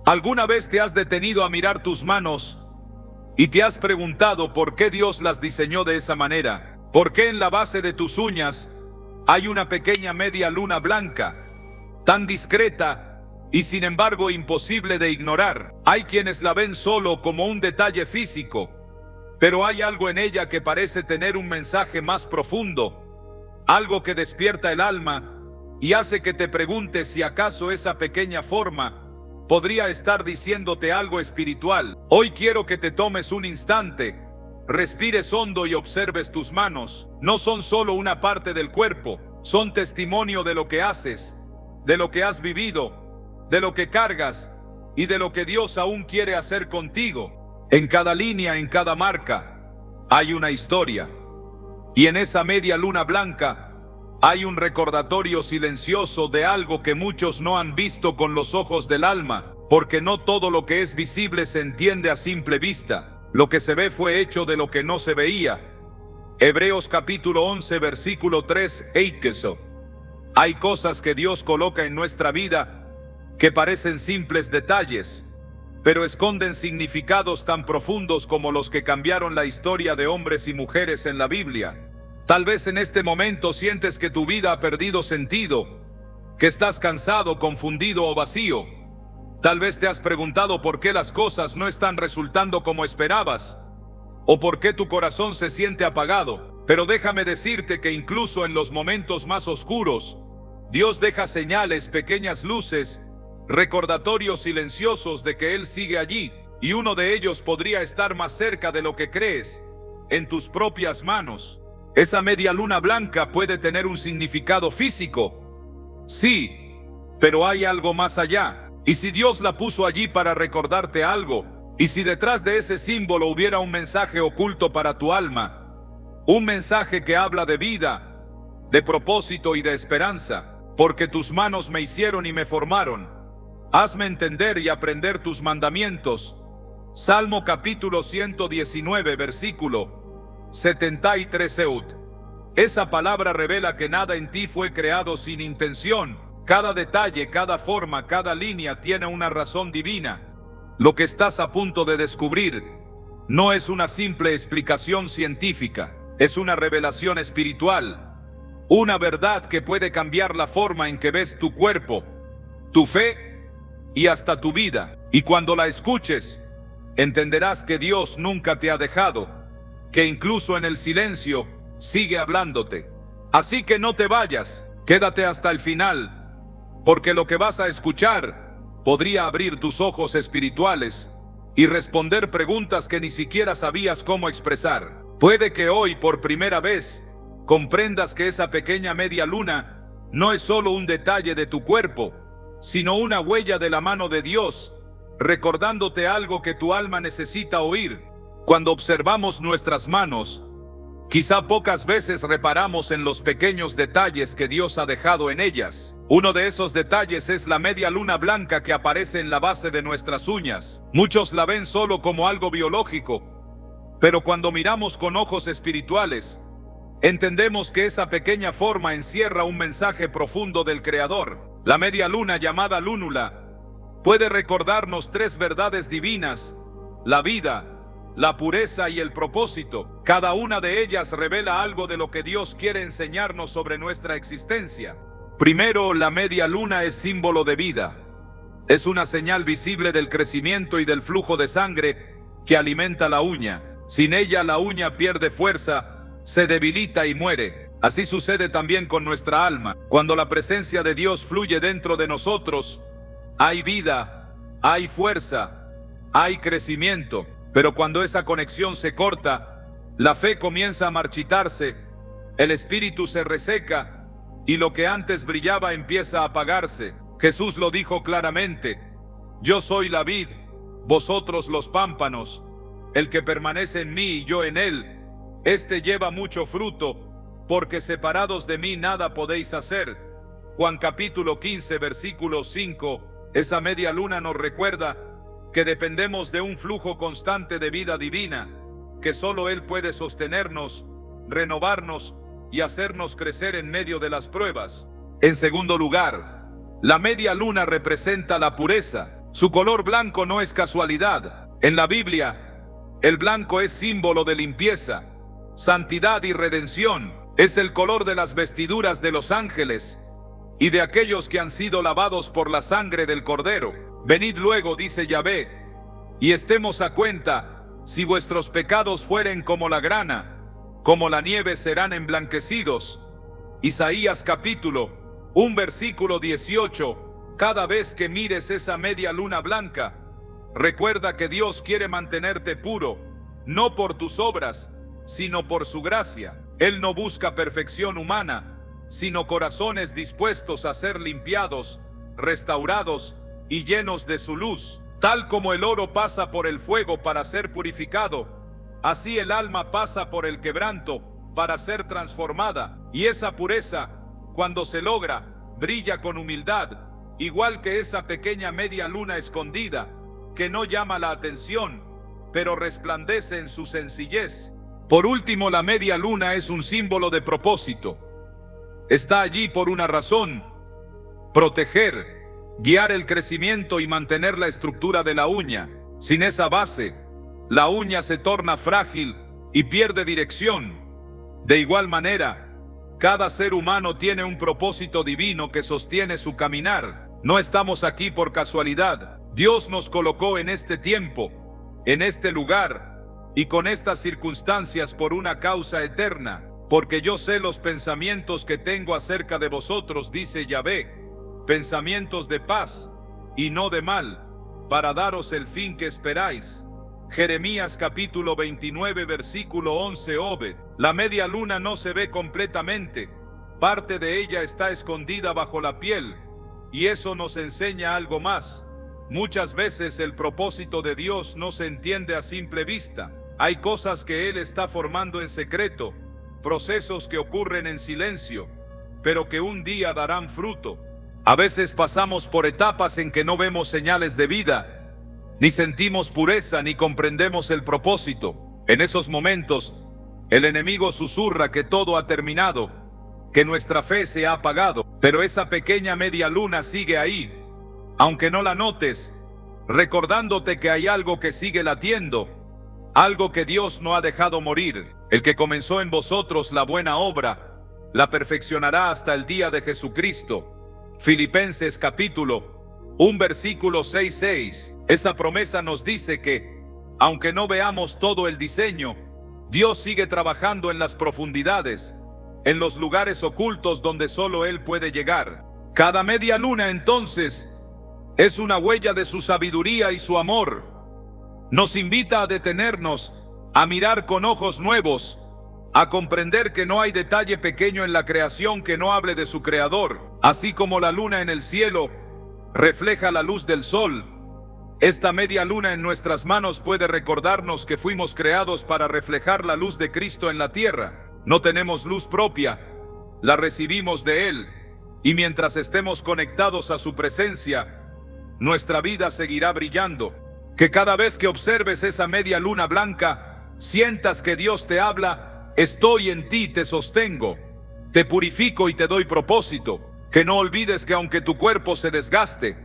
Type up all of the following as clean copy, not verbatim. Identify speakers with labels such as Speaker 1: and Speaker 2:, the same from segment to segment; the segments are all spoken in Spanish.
Speaker 1: ¿Alguna vez te has detenido a mirar tus manos y te has preguntado por qué Dios las diseñó de esa manera? ¿Por qué en la base de tus uñas hay una pequeña media luna blanca, tan discreta y sin embargo imposible de ignorar? Hay quienes la ven solo como un detalle físico, pero hay algo en ella que parece tener un mensaje más profundo, algo que despierta el alma y hace que te preguntes si acaso esa pequeña forma podría estar diciéndote algo espiritual. Hoy quiero que te tomes un instante, respires hondo y observes tus manos. No son solo una parte del cuerpo, son testimonio de lo que haces, de lo que has vivido, de lo que cargas y de lo que Dios aún quiere hacer contigo. En cada línea, en cada marca, hay una historia. Y en esa media luna blanca hay un recordatorio silencioso de algo que muchos no han visto con los ojos del alma, porque no todo lo que es visible se entiende a simple vista. Lo que se ve fue hecho de lo que no se veía. Hebreos capítulo 11 versículo 3. Hay cosas que Dios coloca en nuestra vida que parecen simples detalles, pero esconden significados tan profundos como los que cambiaron la historia de hombres y mujeres en la Biblia. Tal vez en este momento sientes que tu vida ha perdido sentido, que estás cansado, confundido o vacío. Tal vez te has preguntado por qué las cosas no están resultando como esperabas, o por qué tu corazón se siente apagado. Pero déjame decirte que incluso en los momentos más oscuros, Dios deja señales, pequeñas luces, recordatorios silenciosos de que Él sigue allí, y uno de ellos podría estar más cerca de lo que crees, en tus propias manos. Esa media luna blanca puede tener un significado físico, sí, pero hay algo más allá. Y si Dios la puso allí para recordarte algo, y si detrás de ese símbolo hubiera un mensaje oculto para tu alma, un mensaje que habla de vida, de propósito y de esperanza, porque tus manos me hicieron y me formaron, hazme entender y aprender tus mandamientos. Salmo capítulo 119 versículo 73. Esa palabra revela que nada en ti fue creado sin intención. Cada detalle, cada forma, cada línea tiene una razón divina. Lo que estás a punto de descubrir no es una simple explicación científica, es una revelación espiritual, una verdad que puede cambiar la forma en que ves tu cuerpo, tu fe y hasta tu vida. Y cuando la escuches, entenderás que Dios nunca te ha dejado, que incluso en el silencio sigue hablándote. Así que no te vayas, quédate hasta el final, porque lo que vas a escuchar podría abrir tus ojos espirituales y responder preguntas que ni siquiera sabías cómo expresar. Puede que hoy por primera vez comprendas que esa pequeña media luna no es solo un detalle de tu cuerpo, sino una huella de la mano de Dios, recordándote algo que tu alma necesita oír. Cuando observamos nuestras manos, quizá pocas veces reparamos en los pequeños detalles que Dios ha dejado en ellas. Uno de esos detalles es la media luna blanca que aparece en la base de nuestras uñas. Muchos la ven solo como algo biológico, pero cuando miramos con ojos espirituales, entendemos que esa pequeña forma encierra un mensaje profundo del Creador. La media luna, llamada lúnula, puede recordarnos tres verdades divinas: la vida, la pureza y el propósito. Cada una de ellas revela algo de lo que Dios quiere enseñarnos sobre nuestra existencia. Primero, la media luna es símbolo de vida. Es una señal visible del crecimiento y del flujo de sangre que alimenta la uña. Sin ella, la uña pierde fuerza, se debilita y muere. Así sucede también con nuestra alma. Cuando la presencia de Dios fluye dentro de nosotros, hay vida, hay fuerza, hay crecimiento. Pero cuando esa conexión se corta, la fe comienza a marchitarse, el espíritu se reseca y lo que antes brillaba empieza a apagarse. Jesús lo dijo claramente: yo soy la vid, vosotros los pámpanos. El que permanece en mí y yo en él, este lleva mucho fruto, porque separados de mí nada podéis hacer. Juan capítulo 15 versículo 5. Esa media luna nos recuerda que dependemos de un flujo constante de vida divina, que solo Él puede sostenernos, renovarnos y hacernos crecer en medio de las pruebas. En segundo lugar, la media luna representa la pureza. Su color blanco no es casualidad. En la Biblia, el blanco es símbolo de limpieza, santidad y redención. Es el color de las vestiduras de los ángeles y de aquellos que han sido lavados por la sangre del Cordero. Venid luego, dice Yahvé, y estemos a cuenta. Si vuestros pecados fueren como la grana, como la nieve serán emblanquecidos. Isaías capítulo 1 versículo 18. Cada vez que mires esa media luna blanca, recuerda que Dios quiere mantenerte puro, no por tus obras, sino por su gracia. Él no busca perfección humana, sino corazones dispuestos a ser limpiados, restaurados y llenos de su luz. Tal como el oro pasa por el fuego para ser purificado, así el alma pasa por el quebranto para ser transformada. Y esa pureza, cuando se logra, brilla con humildad, igual que esa pequeña media luna escondida, que no llama la atención, pero resplandece en su sencillez. Por último, la media luna es un símbolo de propósito. Está allí por una razón: proteger, guiar el crecimiento y mantener la estructura de la uña. Sin esa base, la uña se torna frágil y pierde dirección. De igual manera, cada ser humano tiene un propósito divino que sostiene su caminar. No estamos aquí por casualidad. Dios nos colocó en este tiempo, en este lugar y con estas circunstancias por una causa eterna. Porque yo sé los pensamientos que tengo acerca de vosotros, dice Yahvé, pensamientos de paz y no de mal, para daros el fin que esperáis. Jeremías capítulo 29 versículo 11. Obed. La media luna no se ve completamente, parte de ella está escondida bajo la piel, y eso nos enseña algo más. Muchas veces el propósito de Dios no se entiende a simple vista. Hay cosas que Él está formando en secreto, procesos que ocurren en silencio, pero que un día darán fruto. A veces pasamos por etapas en que no vemos señales de vida, ni sentimos pureza, ni comprendemos el propósito. En esos momentos, el enemigo susurra que todo ha terminado, que nuestra fe se ha apagado. Pero esa pequeña media luna sigue ahí, aunque no la notes, recordándote que hay algo que sigue latiendo, algo que Dios no ha dejado morir. El que comenzó en vosotros la buena obra, la perfeccionará hasta el día de Jesucristo. Filipenses capítulo 1 versículo 6. Esta promesa nos dice que, aunque no veamos todo el diseño, Dios sigue trabajando en las profundidades, en los lugares ocultos donde solo Él puede llegar. Cada media luna entonces es una huella de su sabiduría y su amor. Nos invita a detenernos, a mirar con ojos nuevos, a comprender que no hay detalle pequeño en la creación que no hable de su creador. Así como la luna en el cielo refleja la luz del sol, esta media luna en nuestras manos puede recordarnos que fuimos creados para reflejar la luz de Cristo en la tierra. No tenemos luz propia, la recibimos de Él, y mientras estemos conectados a su presencia, nuestra vida seguirá brillando. Que cada vez que observes esa media luna blanca, sientas que Dios te habla: estoy en ti, te sostengo, te purifico y te doy propósito. Que no olvides que aunque tu cuerpo se desgaste,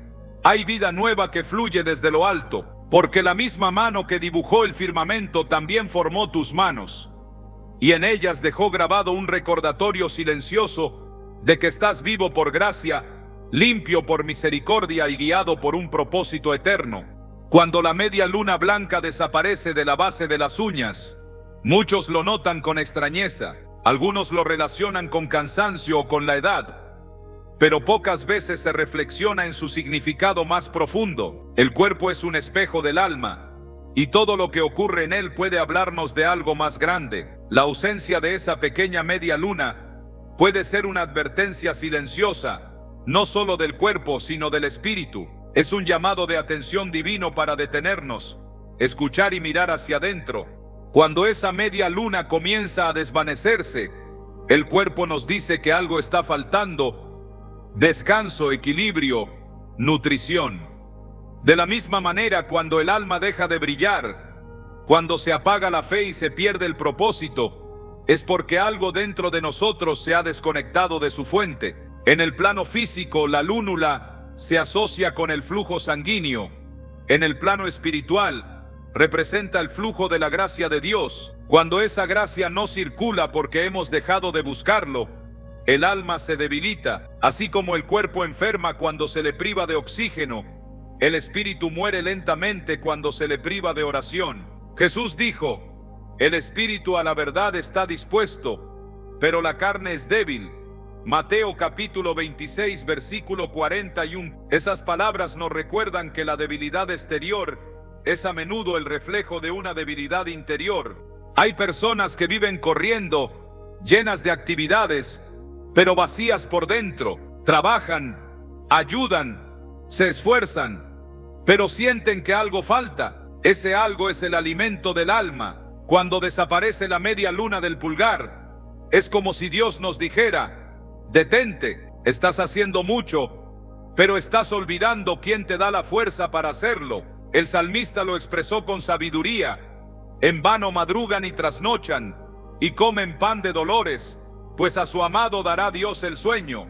Speaker 1: hay vida nueva que fluye desde lo alto, porque la misma mano que dibujó el firmamento también formó tus manos, y en ellas dejó grabado un recordatorio silencioso de que estás vivo por gracia, limpio por misericordia y guiado por un propósito eterno. Cuando la media luna blanca desaparece de la base de las uñas, muchos lo notan con extrañeza, algunos lo relacionan con cansancio o con la edad, pero pocas veces se reflexiona en su significado más profundo. El cuerpo es un espejo del alma, y todo lo que ocurre en él puede hablarnos de algo más grande. La ausencia de esa pequeña media luna puede ser una advertencia silenciosa, no solo del cuerpo, sino del espíritu. Es un llamado de atención divino para detenernos, escuchar y mirar hacia adentro. Cuando esa media luna comienza a desvanecerse, el cuerpo nos dice que algo está faltando: descanso, equilibrio, nutrición. De la misma manera, cuando el alma deja de brillar, cuando se apaga la fe y se pierde el propósito, es porque algo dentro de nosotros se ha desconectado de su fuente. En el plano físico, la lúnula se asocia con el flujo sanguíneo. En el plano espiritual, representa el flujo de la gracia de Dios. Cuando esa gracia no circula porque hemos dejado de buscarlo, el alma se debilita, así como el cuerpo enferma cuando se le priva de oxígeno. El espíritu muere lentamente cuando se le priva de oración. Jesús dijo: el espíritu a la verdad está dispuesto, pero la carne es débil. Mateo capítulo 26 versículo 41. Esas palabras nos recuerdan que la debilidad exterior es a menudo el reflejo de una debilidad interior. Hay personas que viven corriendo, llenas de actividades, pero vacías por dentro. Trabajan, ayudan, se esfuerzan, pero sienten que algo falta. Ese algo es el alimento del alma. Cuando desaparece la media luna del pulgar, es como si Dios nos dijera: detente, estás haciendo mucho, pero estás olvidando quién te da la fuerza para hacerlo. El salmista lo expresó con sabiduría: en vano madrugan y trasnochan, y comen pan de dolores, pues a su amado dará Dios el sueño.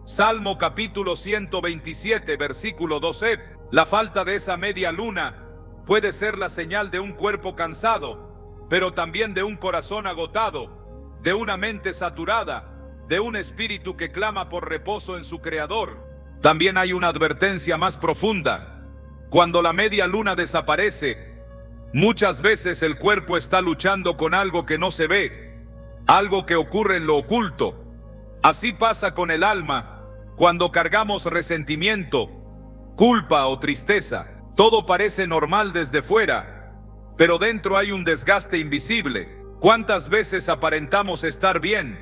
Speaker 1: Salmo capítulo 127 versículo 12. La falta de esa media luna puede ser la señal de un cuerpo cansado, pero también de un corazón agotado, de una mente saturada, de un espíritu que clama por reposo en su Creador. También hay una advertencia más profunda. Cuando la media luna desaparece, muchas veces el cuerpo está luchando con algo que no se ve, algo que ocurre en lo oculto. Así pasa con el alma cuando cargamos resentimiento, culpa o tristeza. Todo parece normal desde fuera, pero dentro hay un desgaste invisible. ¿Cuántas veces aparentamos estar bien,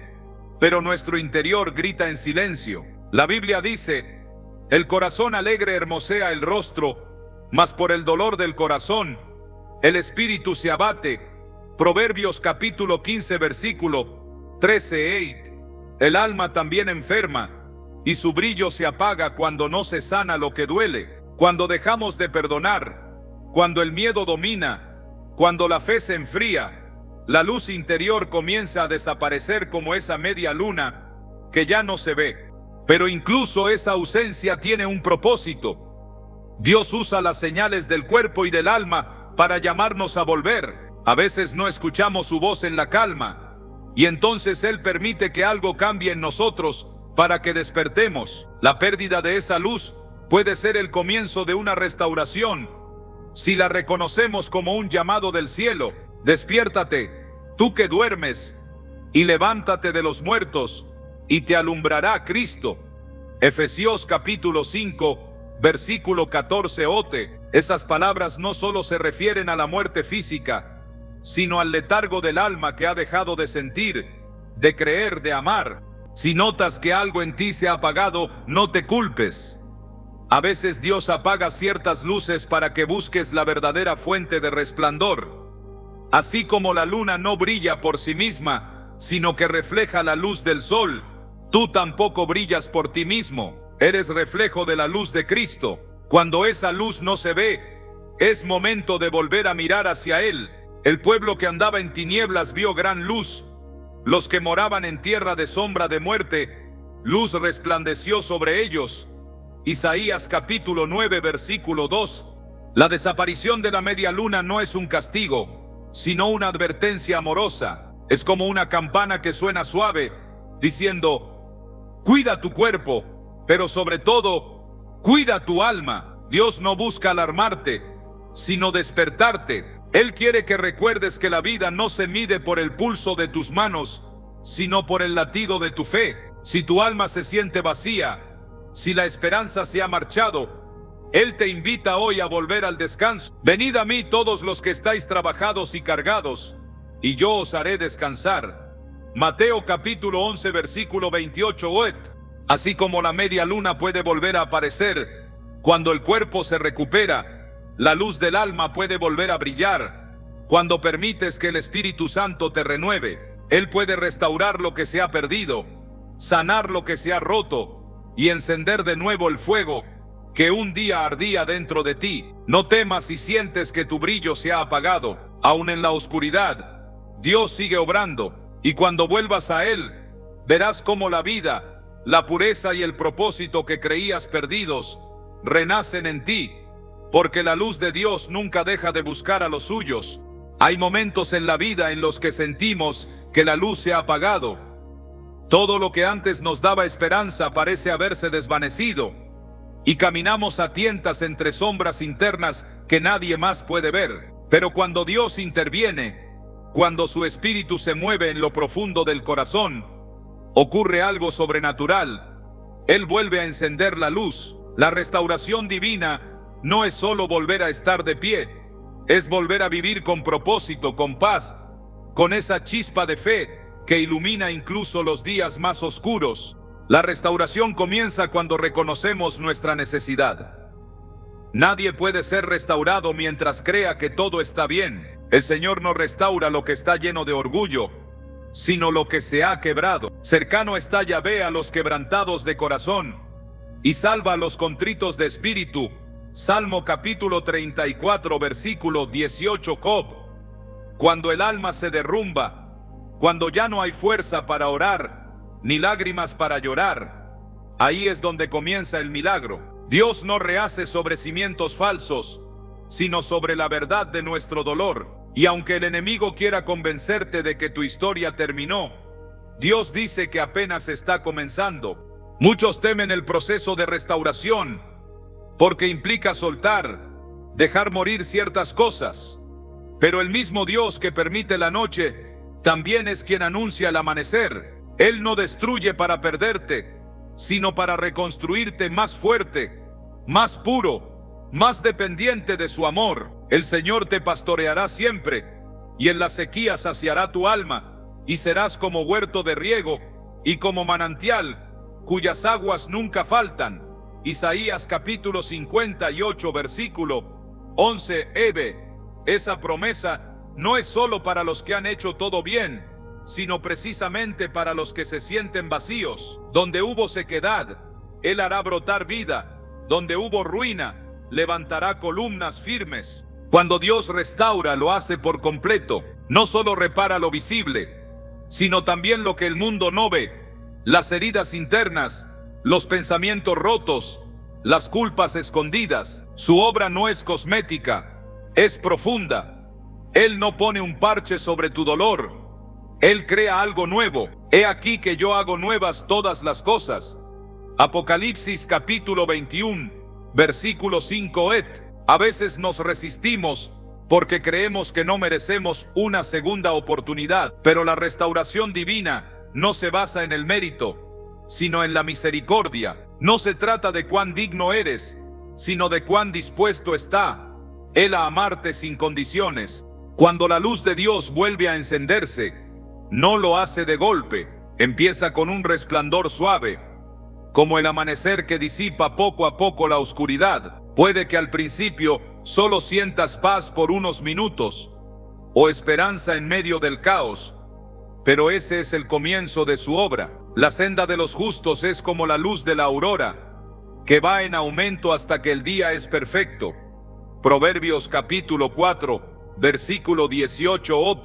Speaker 1: pero nuestro interior grita en silencio? La Biblia dice: el corazón alegre hermosea el rostro, mas por el dolor del corazón el espíritu se abate. Proverbios capítulo 15 versículo 13. El alma también enferma, y su brillo se apaga cuando no se sana lo que duele. Cuando dejamos de perdonar, cuando el miedo domina, cuando la fe se enfría, la luz interior comienza a desaparecer como esa media luna que ya no se ve. Pero incluso esa ausencia tiene un propósito. Dios usa las señales del cuerpo y del alma para llamarnos a volver. A veces no escuchamos su voz en la calma, y entonces Él permite que algo cambie en nosotros para que despertemos. La pérdida de esa luz puede ser el comienzo de una restauración, si la reconocemos como un llamado del cielo. Despiértate, tú que duermes, y levántate de los muertos, y te alumbrará Cristo. Efesios capítulo 5, versículo 14. Esas palabras no solo se refieren a la muerte física, sino al letargo del alma que ha dejado de sentir, de creer, de amar. Si notas que algo en ti se ha apagado, no te culpes. A veces Dios apaga ciertas luces para que busques la verdadera fuente de resplandor. Así como la luna no brilla por sí misma, sino que refleja la luz del sol, tú tampoco brillas por ti mismo. Eres reflejo de la luz de Cristo. Cuando esa luz no se ve, es momento de volver a mirar hacia Él. El pueblo que andaba en tinieblas vio gran luz. Los que moraban en tierra de sombra de muerte, luz resplandeció sobre ellos. Isaías capítulo 9 versículo 2. La desaparición de la media luna no es un castigo, sino una advertencia amorosa. Es como una campana que suena suave, diciendo: cuida tu cuerpo, pero sobre todo, cuida tu alma. Dios no busca alarmarte, sino despertarte. Él quiere que recuerdes que la vida no se mide por el pulso de tus manos, sino por el latido de tu fe. Si tu alma se siente vacía, si la esperanza se ha marchado, Él te invita hoy a volver al descanso. Venid a mí todos los que estáis trabajados y cargados, y yo os haré descansar. Mateo capítulo 11 versículo 28. Así como la media luna puede volver a aparecer cuando el cuerpo se recupera, la luz del alma puede volver a brillar cuando permites que el Espíritu Santo te renueve. Él puede restaurar lo que se ha perdido, sanar lo que se ha roto y encender de nuevo el fuego que un día ardía dentro de ti. No temas si sientes que tu brillo se ha apagado. Aún en la oscuridad, Dios sigue obrando, y cuando vuelvas a Él, verás cómo la vida la pureza y el propósito que creías perdidos renacen en ti, porque la luz de Dios nunca deja de buscar a los suyos. Hay momentos en la vida en los que sentimos que la luz se ha apagado. Todo lo que antes nos daba esperanza parece haberse desvanecido, y caminamos a tientas entre sombras internas que nadie más puede ver. Pero cuando Dios interviene, cuando su espíritu se mueve en lo profundo del corazón, ocurre algo sobrenatural. Él vuelve a encender la luz. La restauración divina no es solo volver a estar de pie, es volver a vivir con propósito, con paz, con esa chispa de fe que ilumina incluso los días más oscuros. La restauración comienza cuando reconocemos nuestra necesidad. Nadie puede ser restaurado mientras crea que todo está bien. El Señor no restaura lo que está lleno de orgullo, sino lo que se ha quebrado. Cercano está Yahvé a los quebrantados de corazón, y salva a los contritos de espíritu. Salmo capítulo 34, versículo 18. Job. Cuando el alma se derrumba, cuando ya no hay fuerza para orar, ni lágrimas para llorar, ahí es donde comienza el milagro. Dios no rehace sobre cimientos falsos, sino sobre la verdad de nuestro dolor. Y aunque el enemigo quiera convencerte de que tu historia terminó, Dios dice que apenas está comenzando. Muchos temen el proceso de restauración, porque implica soltar, dejar morir ciertas cosas. Pero el mismo Dios que permite la noche, también es quien anuncia el amanecer. Él no destruye para perderte, sino para reconstruirte más fuerte, más puro, más dependiente de su amor. El Señor te pastoreará siempre, y en la sequía saciará tu alma, y serás como huerto de riego, y como manantial, cuyas aguas nunca faltan. Isaías capítulo 58, versículo 11. Esa promesa no es solo para los que han hecho todo bien, sino precisamente para los que se sienten vacíos. Donde hubo sequedad, Él hará brotar vida. Donde hubo ruina, levantará columnas firmes. Cuando Dios restaura, lo hace por completo. No solo repara lo visible, sino también lo que el mundo no ve. Las heridas internas, los pensamientos rotos, las culpas escondidas. Su obra no es cosmética, es profunda. Él no pone un parche sobre tu dolor. Él crea algo nuevo. He aquí que yo hago nuevas todas las cosas. Apocalipsis capítulo 21, versículo 5. A veces nos resistimos porque creemos que no merecemos una segunda oportunidad, pero la restauración divina no se basa en el mérito, sino en la misericordia. No se trata de cuán digno eres, sino de cuán dispuesto está Él a amarte sin condiciones. Cuando la luz de Dios vuelve a encenderse, no lo hace de golpe. Empieza con un resplandor suave, como el amanecer que disipa poco a poco la oscuridad. Puede que al principio solo sientas paz por unos minutos, o esperanza en medio del caos, pero ese es el comienzo de su obra. La senda de los justos es como la luz de la aurora, que va en aumento hasta que el día es perfecto. Proverbios capítulo 4, versículo 18.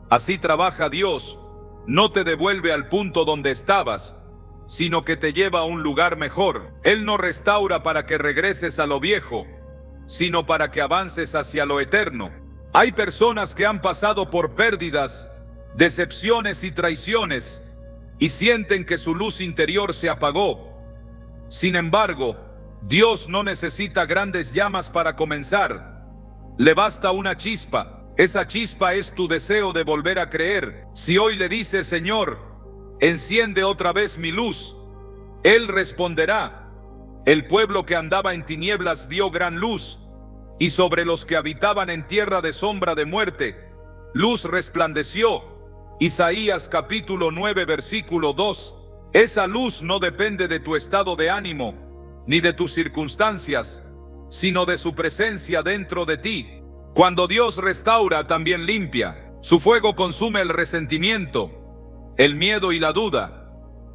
Speaker 1: Así trabaja Dios. No te devuelve al punto donde estabas, sino que te lleva a un lugar mejor. Él no restaura para que regreses a lo viejo, sino para que avances hacia lo eterno. Hay personas que han pasado por pérdidas, decepciones y traiciones, y sienten que su luz interior se apagó. Sin embargo, Dios no necesita grandes llamas para comenzar. Le basta una chispa. Esa chispa es tu deseo de volver a creer. Si hoy le dices: Señor, enciende otra vez mi luz, Él responderá. El pueblo que andaba en tinieblas vio gran luz, y sobre los que habitaban en tierra de sombra de muerte, luz resplandeció. Isaías capítulo 9, versículo 2. Esa luz no depende de tu estado de ánimo, ni de tus circunstancias, sino de su presencia dentro de ti. Cuando Dios restaura, también limpia. Su fuego consume el resentimiento, el miedo y la duda.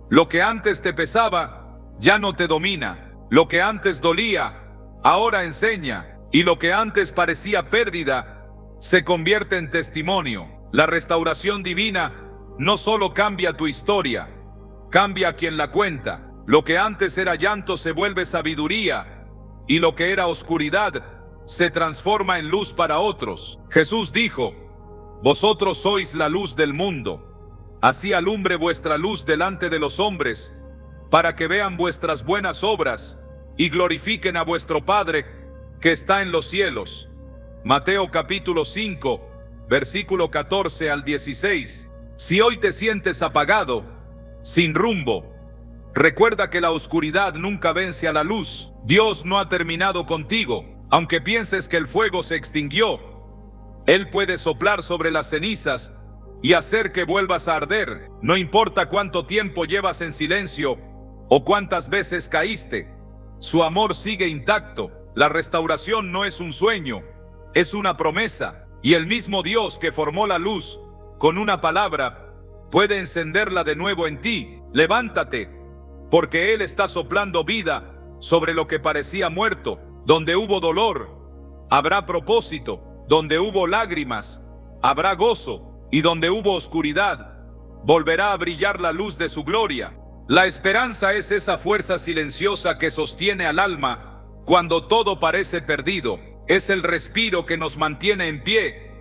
Speaker 1: Lo que antes te pesaba, ya no te domina. Lo que antes dolía, ahora enseña. Y lo que antes parecía pérdida, se convierte en testimonio. La restauración divina no solo cambia tu historia, cambia a quien la cuenta. Lo que antes era llanto se vuelve sabiduría, y lo que era oscuridad se transforma en luz para otros. Jesús dijo: vosotros sois la luz del mundo. Así alumbre vuestra luz delante de los hombres, para que vean vuestras buenas obras y glorifiquen a vuestro Padre que está en los cielos. Mateo capítulo 5, versículo 14 al 16. Si hoy te sientes apagado, sin rumbo, recuerda que la oscuridad nunca vence a la luz. Dios no ha terminado contigo. Aunque pienses que el fuego se extinguió, Él puede soplar sobre las cenizas y hacer que vuelvas a arder. No importa cuánto tiempo llevas en silencio o cuántas veces caíste, su amor sigue intacto. La restauración no es un sueño, es una promesa. Y el mismo Dios que formó la luz con una palabra puede encenderla de nuevo en ti. Levántate, porque Él está soplando vida sobre lo que parecía muerto. Donde hubo dolor, habrá propósito. Donde hubo lágrimas, habrá gozo. Y donde hubo oscuridad, volverá a brillar la luz de su gloria. La esperanza es esa fuerza silenciosa que sostiene al alma cuando todo parece perdido. Es el respiro que nos mantiene en pie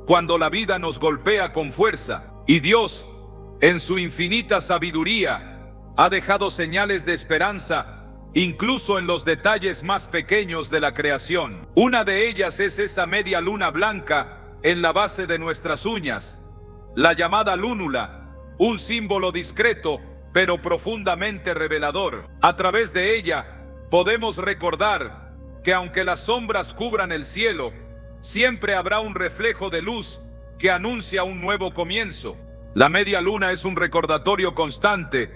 Speaker 1: cuando la vida nos golpea con fuerza. Y Dios, en su infinita sabiduría, ha dejado señales de esperanza incluso en los detalles más pequeños de la creación. Una de ellas es esa media luna blanca en la base de nuestras uñas, la llamada lúnula, un símbolo discreto pero profundamente revelador. A través de ella podemos recordar que aunque las sombras cubran el cielo, siempre habrá un reflejo de luz que anuncia un nuevo comienzo. La media luna es un recordatorio constante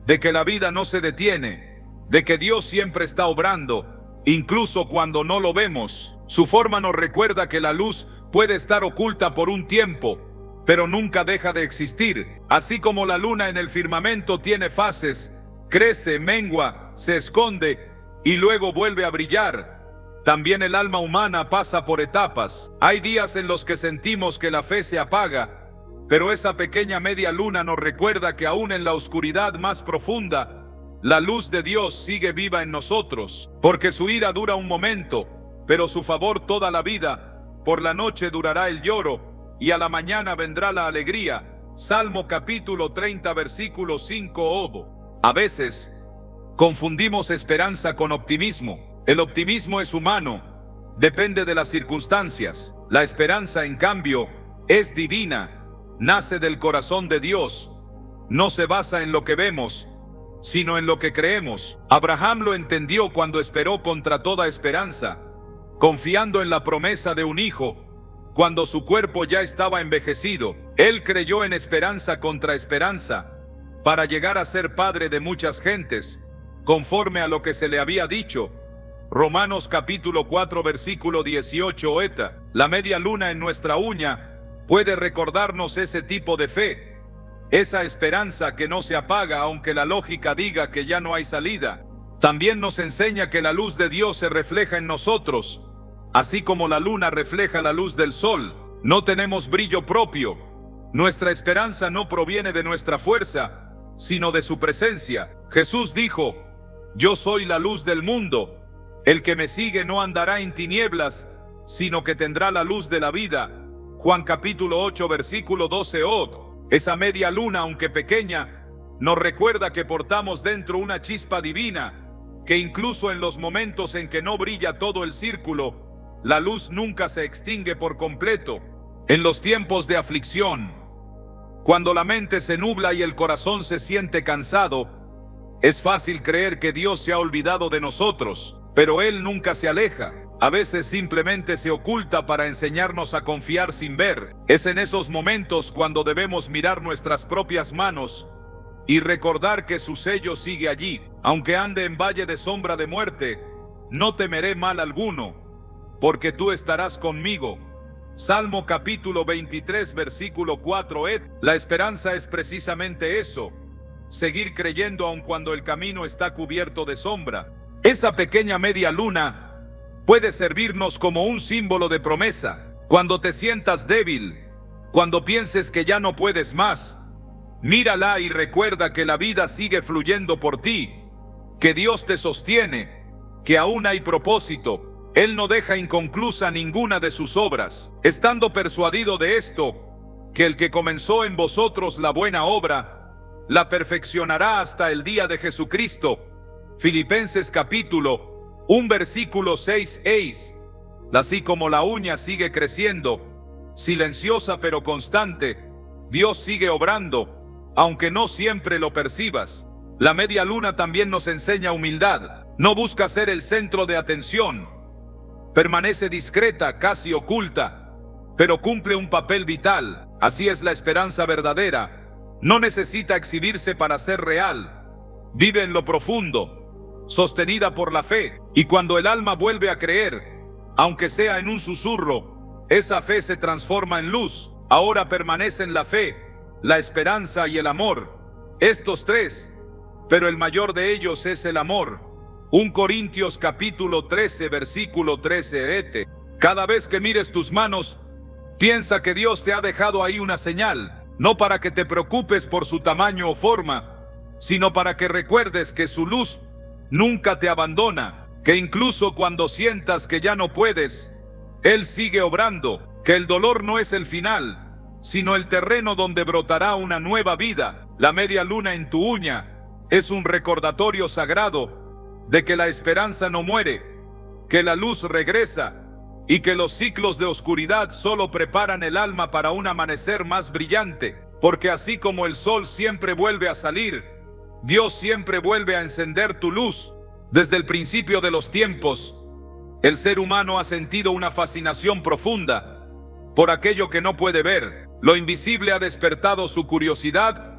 Speaker 1: de que la vida no se detiene, de que Dios siempre está obrando, incluso cuando no lo vemos. Su forma nos recuerda que la luz puede estar oculta por un tiempo, pero nunca deja de existir. Así como la luna en el firmamento tiene fases, crece, mengua, se esconde y luego vuelve a brillar, también el alma humana pasa por etapas. Hay días en los que sentimos que la fe se apaga, pero esa pequeña media luna nos recuerda que aún en la oscuridad más profunda, la luz de Dios sigue viva en nosotros, porque su ira dura un momento, pero su favor toda la vida. Por la noche durará el lloro, y a la mañana vendrá la alegría. Salmo capítulo 30, versículo 5. A veces, confundimos esperanza con optimismo. El optimismo es humano, depende de las circunstancias. La esperanza, en cambio, es divina, nace del corazón de Dios, no se basa en lo que vemos, sino en lo que creemos. Abraham lo entendió cuando esperó contra toda esperanza, confiando en la promesa de un hijo, cuando su cuerpo ya estaba envejecido. Él creyó en esperanza contra esperanza, para llegar a ser padre de muchas gentes, conforme a lo que se le había dicho. Romanos capítulo 4 versículo 18. La media luna en nuestra uña puede recordarnos ese tipo de fe, esa esperanza que no se apaga aunque la lógica diga que ya no hay salida. También nos enseña que la luz de Dios se refleja en nosotros, así como la luna refleja la luz del sol. No tenemos brillo propio. Nuestra esperanza no proviene de nuestra fuerza, sino de su presencia. Jesús dijo: yo soy la luz del mundo. El que me sigue no andará en tinieblas, sino que tendrá la luz de la vida. Juan capítulo 8 versículo 12. Esa media luna, aunque pequeña, nos recuerda que portamos dentro una chispa divina, que incluso en los momentos en que no brilla todo el círculo, la luz nunca se extingue por completo. En los tiempos de aflicción, cuando la mente se nubla y el corazón se siente cansado, es fácil creer que Dios se ha olvidado de nosotros, pero Él nunca se aleja. A veces simplemente se oculta para enseñarnos a confiar sin ver. Es en esos momentos cuando debemos mirar nuestras propias manos y recordar que su sello sigue allí. Aunque ande en valle de sombra de muerte, no temeré mal alguno, porque tú estarás conmigo. Salmo capítulo 23 versículo 4. La esperanza es precisamente eso, seguir creyendo aun cuando el camino está cubierto de sombra. Esa pequeña media luna puede servirnos como un símbolo de promesa. Cuando te sientas débil, cuando pienses que ya no puedes más, mírala y recuerda que la vida sigue fluyendo por ti, que Dios te sostiene, que aún hay propósito. Él no deja inconclusa ninguna de sus obras, estando persuadido de esto, que el que comenzó en vosotros la buena obra, la perfeccionará hasta el día de Jesucristo. Filipenses capítulo 1 versículo 6. Así como la uña sigue creciendo, silenciosa pero constante, Dios sigue obrando, aunque no siempre lo percibas. La media luna también nos enseña humildad. No busca ser el centro de atención. Permanece discreta, casi oculta, pero cumple un papel vital. Así es la esperanza verdadera. No necesita exhibirse para ser real. Vive en lo profundo, sostenida por la fe. Y cuando el alma vuelve a creer, aunque sea en un susurro, esa fe se transforma en luz. Ahora permanecen la fe, la esperanza y el amor. Estos tres, pero el mayor de ellos es el amor. 1 Corintios capítulo 13 versículo 13. Cada vez que mires tus manos, piensa que Dios te ha dejado ahí una señal, no para que te preocupes por su tamaño o forma, sino para que recuerdes que su luz nunca te abandona, que incluso cuando sientas que ya no puedes, Él sigue obrando, que el dolor no es el final, sino el terreno donde brotará una nueva vida. La media luna en tu uña es un recordatorio sagrado de que la esperanza no muere, que la luz regresa y que los ciclos de oscuridad solo preparan el alma para un amanecer más brillante, porque así como el sol siempre vuelve a salir, Dios siempre vuelve a encender tu luz. Desde el principio de los tiempos, el ser humano ha sentido una fascinación profunda por aquello que no puede ver. Lo invisible ha despertado su curiosidad,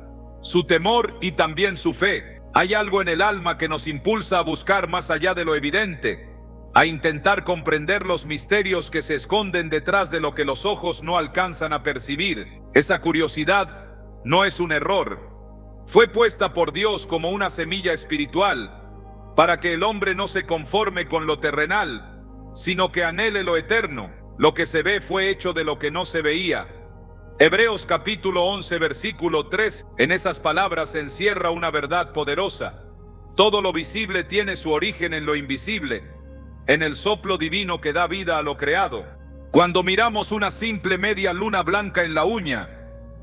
Speaker 1: su temor y también su fe. Hay algo en el alma que nos impulsa a buscar más allá de lo evidente, a intentar comprender los misterios que se esconden detrás de lo que los ojos no alcanzan a percibir. Esa curiosidad no es un error. Fue puesta por Dios como una semilla espiritual, para que el hombre no se conforme con lo terrenal, sino que anhele lo eterno. Lo que se ve fue hecho de lo que no se veía. Hebreos capítulo 11 versículo 3. En esas palabras se encierra una verdad poderosa. Todo lo visible tiene su origen en lo invisible, en el soplo divino que da vida a lo creado. Cuando miramos una simple media luna blanca en la uña,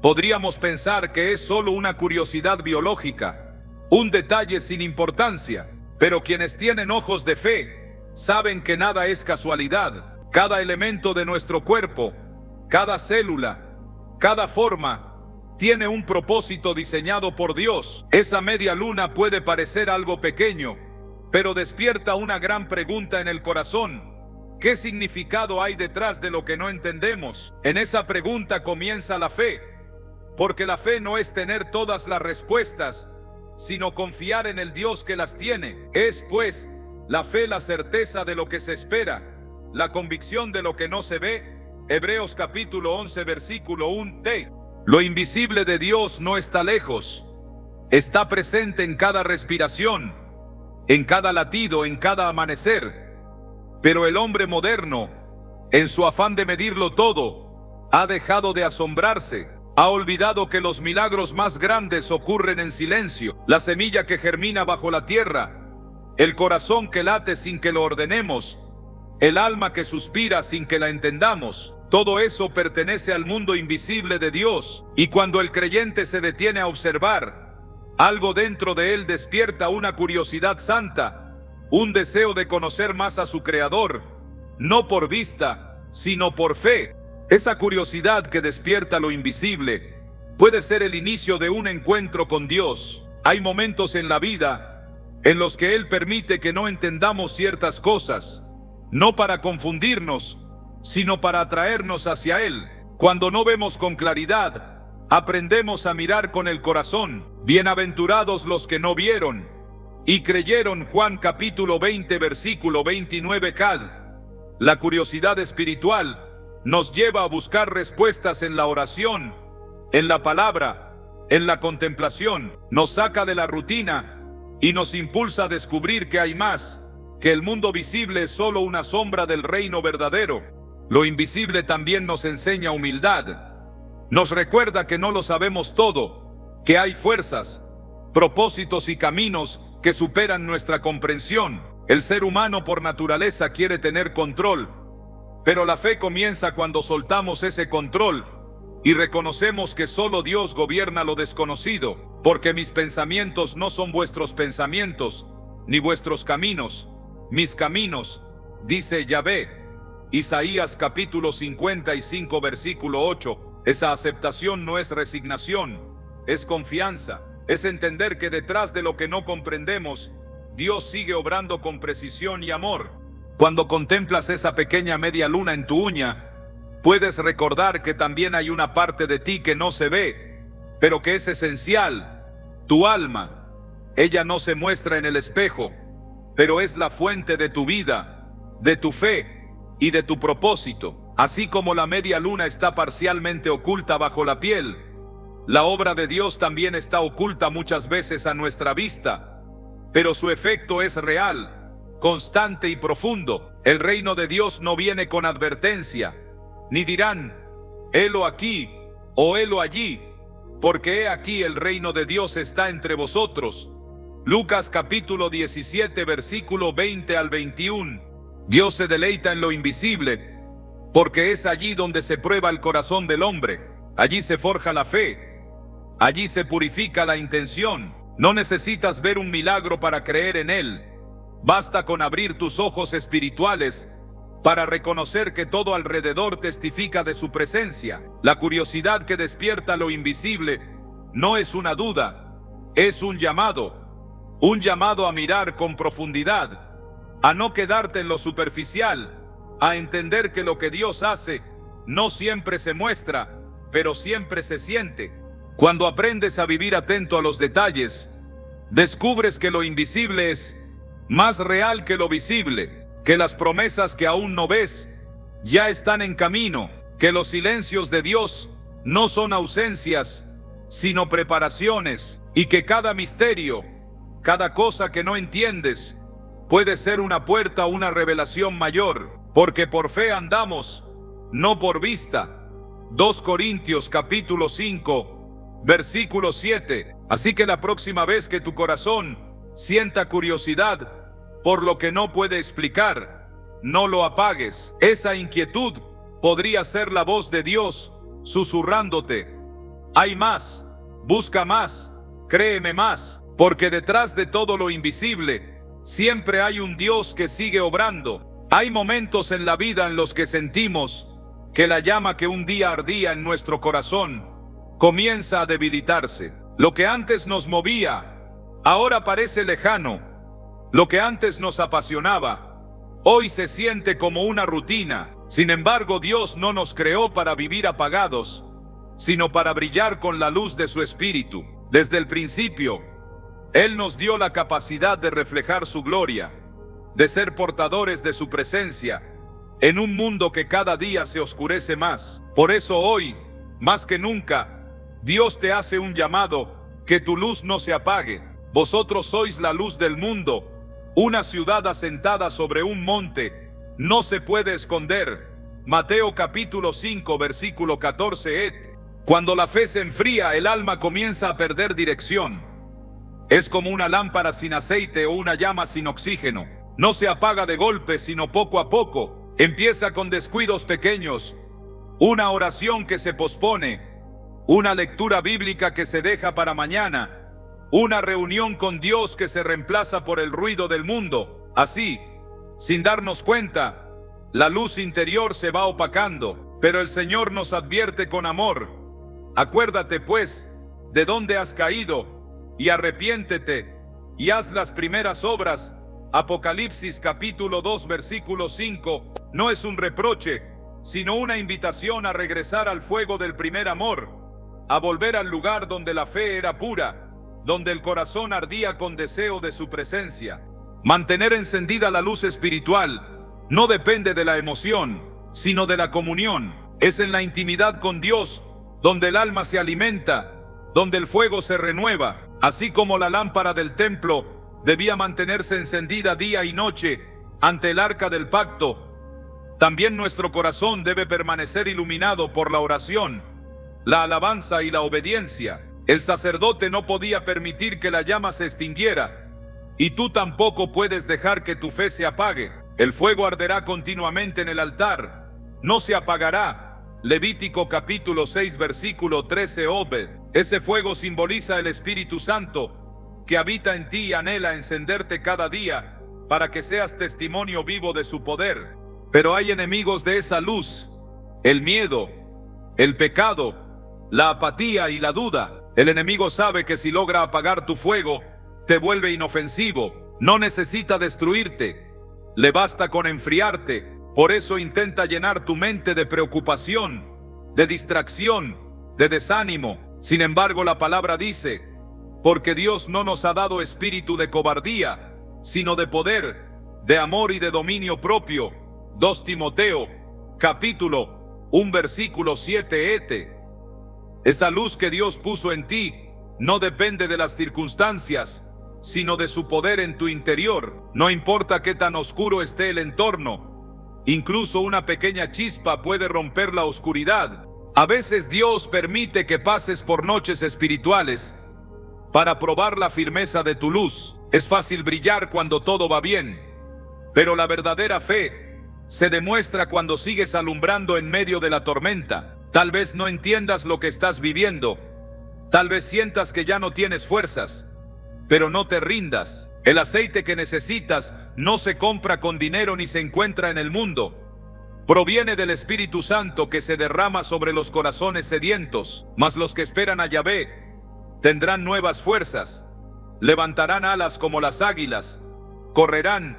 Speaker 1: podríamos pensar que es solo una curiosidad biológica, un detalle sin importancia. Pero quienes tienen ojos de fe saben que nada es casualidad. Cada elemento de nuestro cuerpo, cada célula, cada forma, tiene un propósito diseñado por Dios. Esa media luna puede parecer algo pequeño, pero despierta una gran pregunta en el corazón. ¿Qué significado hay detrás de lo que no entendemos? En esa pregunta comienza la fe, porque la fe no es tener todas las respuestas, sino confiar en el Dios que las tiene. Es, pues, la fe la certeza de lo que se espera, la convicción de lo que no se ve. Hebreos capítulo 11 versículo 1. Lo invisible de Dios no está lejos, está presente en cada respiración, en cada latido, en cada amanecer. Pero el hombre moderno, en su afán de medirlo todo, ha dejado de asombrarse. Ha olvidado que los milagros más grandes ocurren en silencio. La semilla que germina bajo la tierra, el corazón que late sin que lo ordenemos, el alma que suspira sin que la entendamos. Todo eso pertenece al mundo invisible de Dios. Y cuando el creyente se detiene a observar, algo dentro de él despierta una curiosidad santa, un deseo de conocer más a su Creador, no por vista, sino por fe. Esa curiosidad que despierta lo invisible puede ser el inicio de un encuentro con Dios. Hay momentos en la vida en los que Él permite que no entendamos ciertas cosas, no para confundirnos, sino para atraernos hacia Él. Cuando no vemos con claridad, aprendemos a mirar con el corazón. Bienaventurados los que no vieron y creyeron. Juan capítulo 20 versículo 29. La curiosidad espiritual nos lleva a buscar respuestas en la oración, en la palabra, en la contemplación. Nos saca de la rutina y nos impulsa a descubrir que hay más, que el mundo visible es solo una sombra del reino verdadero. Lo invisible también nos enseña humildad. Nos recuerda que no lo sabemos todo, que hay fuerzas, propósitos y caminos que superan nuestra comprensión. El ser humano por naturaleza quiere tener control, pero la fe comienza cuando soltamos ese control y reconocemos que solo Dios gobierna lo desconocido, porque mis pensamientos no son vuestros pensamientos, ni vuestros caminos, mis caminos, dice Yahvé. Isaías capítulo 55 versículo 8. Esa aceptación no es resignación, es confianza, es entender que detrás de lo que no comprendemos, Dios sigue obrando con precisión y amor. Cuando contemplas esa pequeña media luna en tu uña, puedes recordar que también hay una parte de ti que no se ve, pero que es esencial, tu alma. Ella no se muestra en el espejo, pero es la fuente de tu vida, de tu fe y de tu propósito. Así como la media luna está parcialmente oculta bajo la piel, la obra de Dios también está oculta muchas veces a nuestra vista, pero su efecto es real, constante y profundo. El reino de Dios no viene con advertencia, ni dirán, helo aquí o helo allí, porque he aquí el reino de Dios está entre vosotros. Lucas capítulo 17 versículo 20 al 21. Dios se deleita en lo invisible, porque es allí donde se prueba el corazón del hombre. Allí se forja la fe, allí se purifica la intención. No necesitas ver un milagro para creer en él. Basta con abrir tus ojos espirituales para reconocer que todo alrededor testifica de su presencia. La curiosidad que despierta lo invisible no es una duda, es un llamado a mirar con profundidad, a no quedarte en lo superficial, a entender que lo que Dios hace no siempre se muestra, pero siempre se siente. Cuando aprendes a vivir atento a los detalles, descubres que lo invisible es más real que lo visible, que las promesas que aún no ves ya están en camino, que los silencios de Dios no son ausencias, sino preparaciones, y que cada misterio, cada cosa que no entiendes, puede ser una puerta a una revelación mayor, porque por fe andamos, no por vista. 2 Corintios capítulo 5 versículo 7. Así que la próxima vez que tu corazón sienta curiosidad por lo que no puede explicar, no lo apagues. Esa inquietud podría ser la voz de Dios susurrándote: hay más, busca más, créeme más, porque detrás de todo lo invisible siempre hay un Dios que sigue obrando. Hay momentos en la vida en los que sentimos que la llama que un día ardía en nuestro corazón comienza a debilitarse. Lo que antes nos movía, ahora parece lejano. Lo que antes nos apasionaba, hoy se siente como una rutina. Sin embargo, Dios no nos creó para vivir apagados, sino para brillar con la luz de su Espíritu. Desde el principio, Él nos dio la capacidad de reflejar su gloria, de ser portadores de su presencia, en un mundo que cada día se oscurece más. Por eso hoy, más que nunca, Dios te hace un llamado: que tu luz no se apague. Vosotros sois la luz del mundo. Una ciudad asentada sobre un monte no se puede esconder. Mateo capítulo 5 versículo 14. Cuando la fe se enfría, el alma comienza a perder dirección. Es como una lámpara sin aceite o una llama sin oxígeno. No se apaga de golpe, sino poco a poco. Empieza con descuidos pequeños, una oración que se pospone, una lectura bíblica que se deja para mañana, una reunión con Dios que se reemplaza por el ruido del mundo. Así, sin darnos cuenta, la luz interior se va opacando, pero el Señor nos advierte con amor: acuérdate pues de dónde has caído y arrepiéntete y haz las primeras obras. Apocalipsis capítulo 2 versículo 5. No es un reproche, sino una invitación a regresar al fuego del primer amor, a volver al lugar donde la fe era pura, donde el corazón ardía con deseo de su presencia. Mantener encendida la luz espiritual no depende de la emoción, sino de la comunión. Es en la intimidad con Dios donde el alma se alimenta, donde el fuego se renueva. Así como la lámpara del templo debía mantenerse encendida día y noche ante el arca del pacto, también nuestro corazón debe permanecer iluminado por la oración, la alabanza y la obediencia. El sacerdote no podía permitir que la llama se extinguiera, y tú tampoco puedes dejar que tu fe se apague. El fuego arderá continuamente en el altar, no se apagará. Levítico capítulo 6 versículo 13. Obed. Ese fuego simboliza el Espíritu Santo, que habita en ti y anhela encenderte cada día, para que seas testimonio vivo de su poder. Pero hay enemigos de esa luz: el miedo, el pecado, la apatía y la duda. El enemigo sabe que si logra apagar tu fuego, te vuelve inofensivo. No necesita destruirte, le basta con enfriarte. Por eso intenta llenar tu mente de preocupación, de distracción, de desánimo. Sin embargo, la palabra dice: porque Dios no nos ha dado espíritu de cobardía, sino de poder, de amor y de dominio propio. 2 Timoteo, capítulo 1, versículo 7. Esa luz que Dios puso en ti no depende de las circunstancias, sino de su poder en tu interior. No importa qué tan oscuro esté el entorno, incluso una pequeña chispa puede romper la oscuridad. A veces Dios permite que pases por noches espirituales para probar la firmeza de tu luz. Es fácil brillar cuando todo va bien, pero la verdadera fe se demuestra cuando sigues alumbrando en medio de la tormenta. Tal vez no entiendas lo que estás viviendo, tal vez sientas que ya no tienes fuerzas, pero no te rindas. El aceite que necesitas no se compra con dinero ni se encuentra en el mundo. Proviene del Espíritu Santo que se derrama sobre los corazones sedientos. Mas los que esperan a Yahvé tendrán nuevas fuerzas, levantarán alas como las águilas, correrán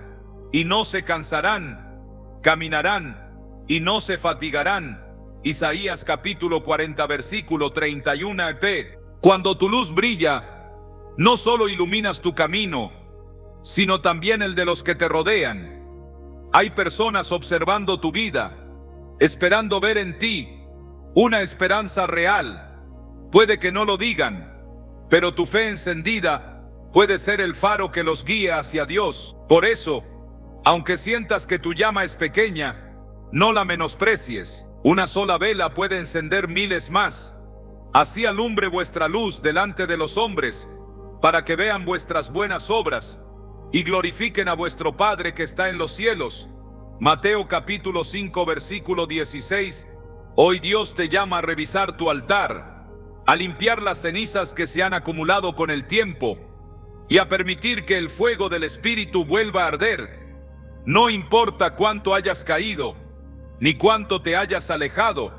Speaker 1: y no se cansarán, caminarán y no se fatigarán. Isaías capítulo 40 versículo 31b. Cuando tu luz brilla, no solo iluminas tu camino, sino también el de los que te rodean. Hay personas observando tu vida, esperando ver en ti una esperanza real. Puede que no lo digan, pero tu fe encendida puede ser el faro que los guíe hacia Dios. Por eso, aunque sientas que tu llama es pequeña, no la menosprecies. Una sola vela puede encender miles más. Así alumbre vuestra luz delante de los hombres, para que vean vuestras buenas obras y glorifiquen a vuestro Padre que está en los cielos. Mateo capítulo 5 versículo 16. Hoy Dios te llama a revisar tu altar, a limpiar las cenizas que se han acumulado con el tiempo y a permitir que el fuego del Espíritu vuelva a arder. No importa cuánto hayas caído, ni cuánto te hayas alejado,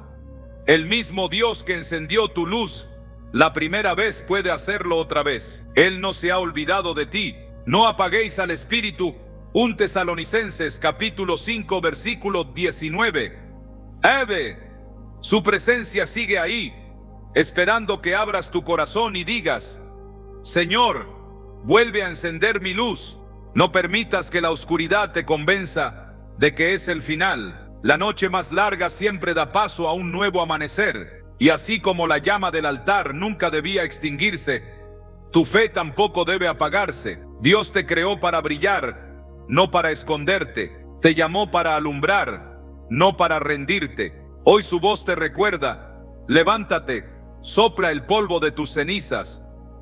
Speaker 1: el mismo Dios que encendió tu luz la primera vez puede hacerlo otra vez. Él no se ha olvidado de ti. No apaguéis al Espíritu. 1 Tesalonicenses capítulo 5 versículo 19. Su presencia sigue ahí, esperando que abras tu corazón y digas: Señor, vuelve a encender mi luz. No permitas que la oscuridad te convenza de que es el final. La noche más larga siempre da paso a un nuevo amanecer, y así como la llama del altar nunca debía extinguirse, tu fe tampoco debe apagarse. Dios te creó para brillar, no para esconderte. Te llamó para alumbrar, no para rendirte. Hoy su voz te recuerda: levántate, sopla el polvo de tus cenizas,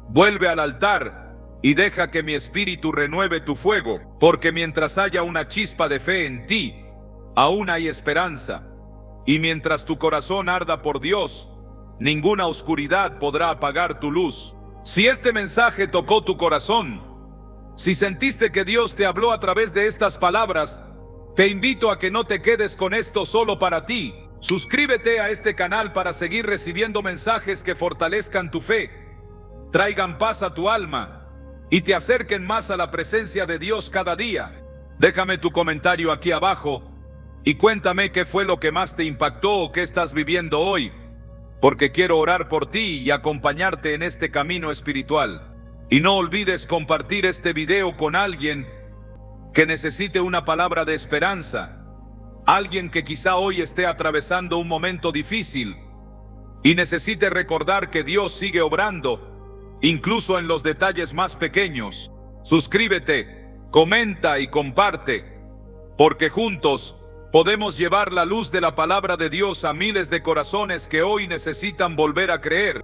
Speaker 1: vuelve al altar y deja que mi espíritu renueve tu fuego, porque mientras haya una chispa de fe en ti, aún hay esperanza. Y mientras tu corazón arda por Dios, ninguna oscuridad podrá apagar tu luz. Si este mensaje tocó tu corazón, si sentiste que Dios te habló a través de estas palabras, te invito a que no te quedes con esto solo para ti. Suscríbete a este canal para seguir recibiendo mensajes que fortalezcan tu fe, traigan paz a tu alma y te acerquen más a la presencia de Dios cada día. Déjame tu comentario aquí abajo y cuéntame qué fue lo que más te impactó o qué estás viviendo hoy, porque quiero orar por ti y acompañarte en este camino espiritual. Y no olvides compartir este video con alguien que necesite una palabra de esperanza, alguien que quizá hoy esté atravesando un momento difícil y necesite recordar que Dios sigue obrando, incluso en los detalles más pequeños. Suscríbete, comenta y comparte, porque juntos podemos llevar la luz de la palabra de Dios a miles de corazones que hoy necesitan volver a creer.